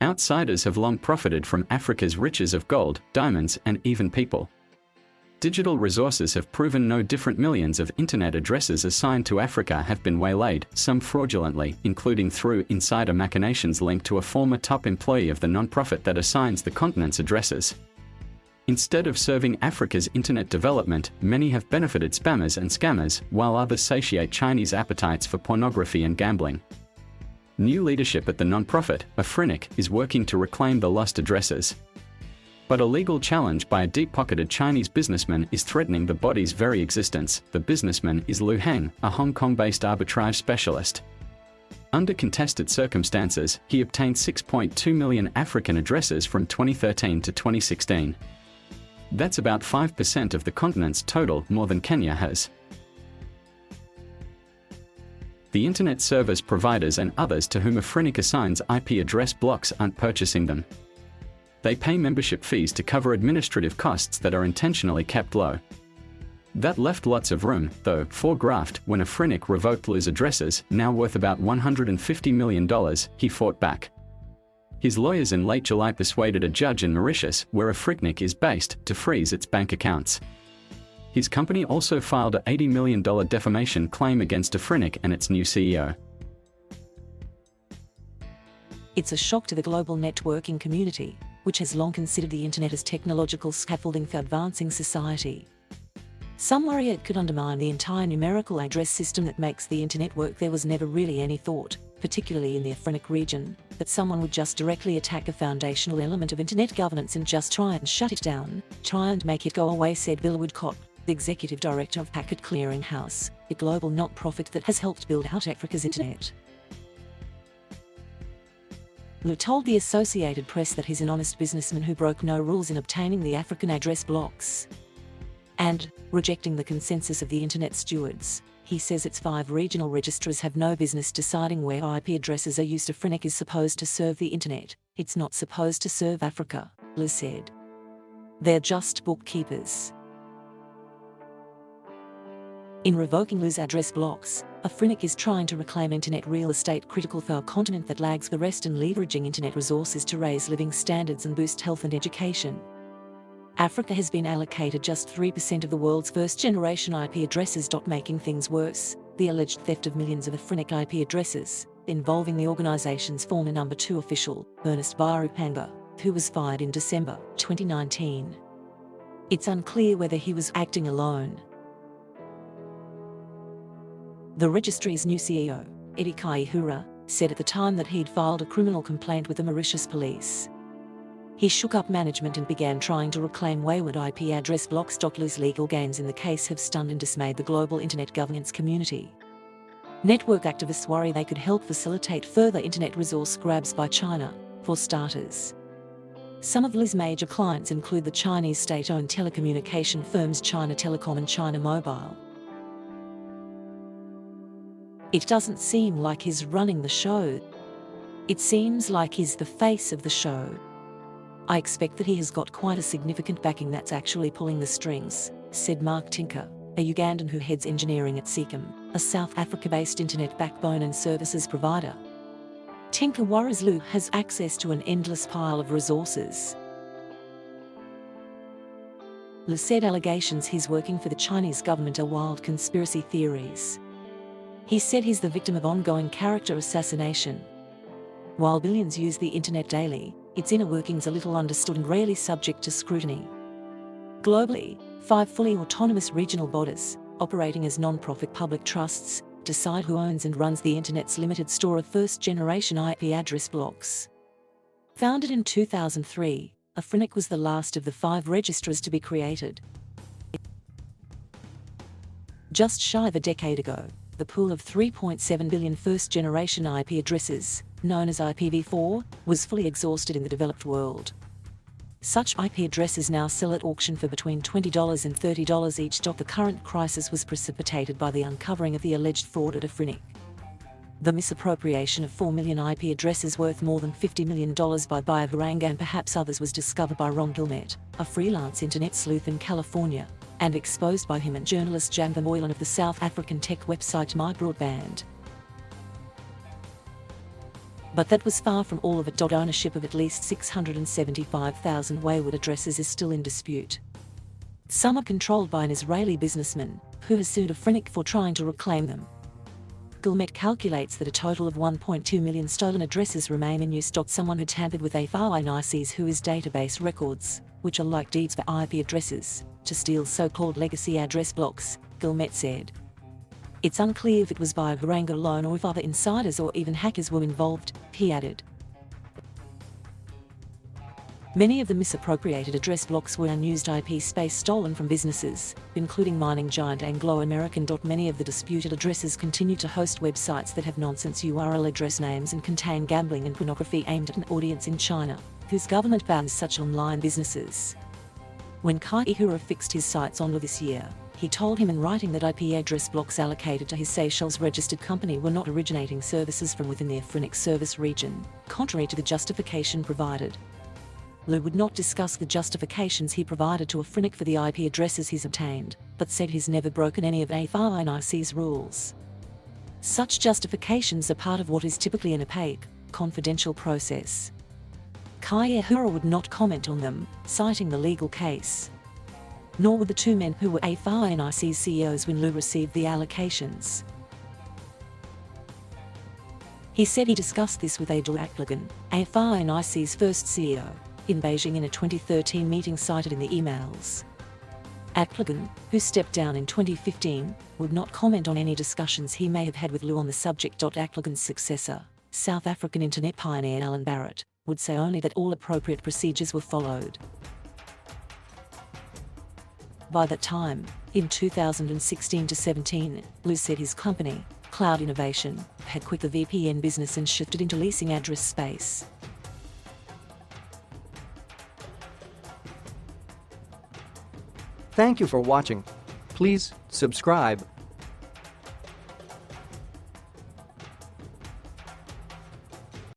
Outsiders have long profited from Africa's riches of gold, diamonds, and even people. Digital resources have proven no different. Millions of internet addresses assigned to Africa have been waylaid, some fraudulently, including through insider machinations linked to a former top employee of the non-profit that assigns the continent's addresses. Instead of serving Africa's internet development, many have benefited spammers and scammers, while others satiate Chinese appetites for pornography and gambling. New leadership at the non-profit, Afrinic, is working to reclaim the lost addresses. But a legal challenge by a deep-pocketed Chinese businessman is threatening the body's very existence. The businessman is Lu Heng, a Hong Kong-based arbitrage specialist. Under contested circumstances, he obtained 6.2 million African addresses from 2013 to 2016. That's about 5% of the continent's total, more than Kenya has. The internet service providers and others to whom Afrinic assigns IP address blocks aren't purchasing them. They pay membership fees to cover administrative costs that are intentionally kept low. That left lots of room, though, for graft. When Afrinic revoked Lu's addresses, now worth about $150 million, he fought back. His lawyers in late July persuaded a judge in Mauritius, where Afrinic is based, to freeze its bank accounts. His company also filed a $80 million defamation claim against Afrinic and its new CEO. It's a shock to the global networking community, which has long considered the internet as technological scaffolding for advancing society. Some worry it could undermine the entire numerical address system that makes the internet work. There was never really any thought, particularly in the Afrinic region, that someone would just directly attack a foundational element of internet governance and just try and shut it down, try and make it go away, said Bill Woodcott, the executive director of Packet Clearing House, a global not-profit that has helped build out Africa's internet. Lu told the Associated Press that he's an honest businessman who broke no rules in obtaining the African address blocks and rejecting the consensus of the internet stewards. He says its 5 regional registrars have no business deciding where IP addresses are used. Afrinic is supposed to serve the internet. It's not supposed to serve Africa, Lu said. They're just bookkeepers. In revoking Lu's address blocks, Afrinic is trying to reclaim internet real estate critical for a continent that lags the rest and leveraging internet resources to raise living standards and boost health and education. Africa has been allocated just 3% of the world's first-generation IP addresses. Making things worse, the alleged theft of millions of Afrinic IP addresses, involving the organization's former number 2 official, Ernest Barupanga, who was fired in December 2019. It's unclear whether he was acting alone. The registry's new CEO, Eddie Kaihura, said at the time that he'd filed a criminal complaint with the Mauritius police. He shook up management and began trying to reclaim wayward IP address blocks. Lu's legal gains in the case have stunned and dismayed the global internet governance community. Network activists worry they could help facilitate further internet resource grabs by China, for starters. Some of Lu's major clients include the Chinese state-owned telecommunication firms China Telecom and China Mobile. It doesn't seem like he's running the show. It seems like he's the face of the show. I expect that he has got quite a significant backing that's actually pulling the strings, said Mark Tinker, a Ugandan who heads engineering at Seacom, a South Africa-based internet backbone and services provider. Tinker worries Lu has access to an endless pile of resources. Lu said allegations he's working for the Chinese government are wild conspiracy theories. He said he's the victim of ongoing character assassination. While billions use the internet daily, its inner workings are little understood and rarely subject to scrutiny. Globally, 5 fully autonomous regional bodies, operating as non-profit public trusts, decide who owns and runs the internet's limited store of first-generation IP address blocks. Founded in 2003, Afrinic was the last of the 5 registrars to be created. Just shy of a decade ago, the pool of 3.7 billion first-generation IP addresses, known as IPv4, was fully exhausted in the developed world. Such IP addresses now sell at auction for between $20 and $30 each. The current crisis was precipitated by the uncovering of the alleged fraud at Afrinic. The misappropriation of 4 million IP addresses worth more than $50 million by buyer Varanga and perhaps others was discovered by Ron Gilmet, a freelance internet sleuth in California, and exposed by him and journalist Jamva Moylan of the South African tech website MyBroadband. But that was far from all of it. Ownership of at least 675,000 wayward addresses is still in dispute. Some are controlled by an Israeli businessman, who has sued a Phoenix for trying to reclaim them. Gilmet calculates that a total of 1.2 million stolen addresses remain in use. Someone had tampered with a whose database records, which are like deeds for IP addresses, to steal so-called legacy address blocks, Gilmet said. It's unclear if it was by Garanga alone or if other insiders or even hackers were involved, he added. Many of the misappropriated address blocks were unused IP space stolen from businesses, including mining giant Anglo-American. Many of the disputed addresses continue to host websites that have nonsense URL address names and contain gambling and pornography aimed at an audience in China, whose government bans such online businesses. When Kai Ihura fixed his sites only this year, he told him in writing that IP address blocks allocated to his Seychelles-registered company were not originating services from within the Phoenix service region, contrary to the justification provided. Liu would not discuss the justifications he provided to Afrinic for the IP addresses he's obtained, but said he's never broken any of Afrinic's rules. Such justifications are part of what is typically an opaque, confidential process. Kai Ihura would not comment on them, citing the legal case. Nor would the two men who were Afrinic's CEOs when Liu received the allocations. He said he discussed this with Adel Akligan, Afrinic's first CEO, in Beijing in a 2013 meeting cited in the emails. Akligan, who stepped down in 2015, would not comment on any discussions he may have had with Liu on the subject. Akligan's successor, South African internet pioneer Alan Barrett, would say only that all appropriate procedures were followed. By that time, in 2016-17, Liu said his company, Cloud Innovation, had quit the VPN business and shifted into leasing address space. Thank you for watching. Please subscribe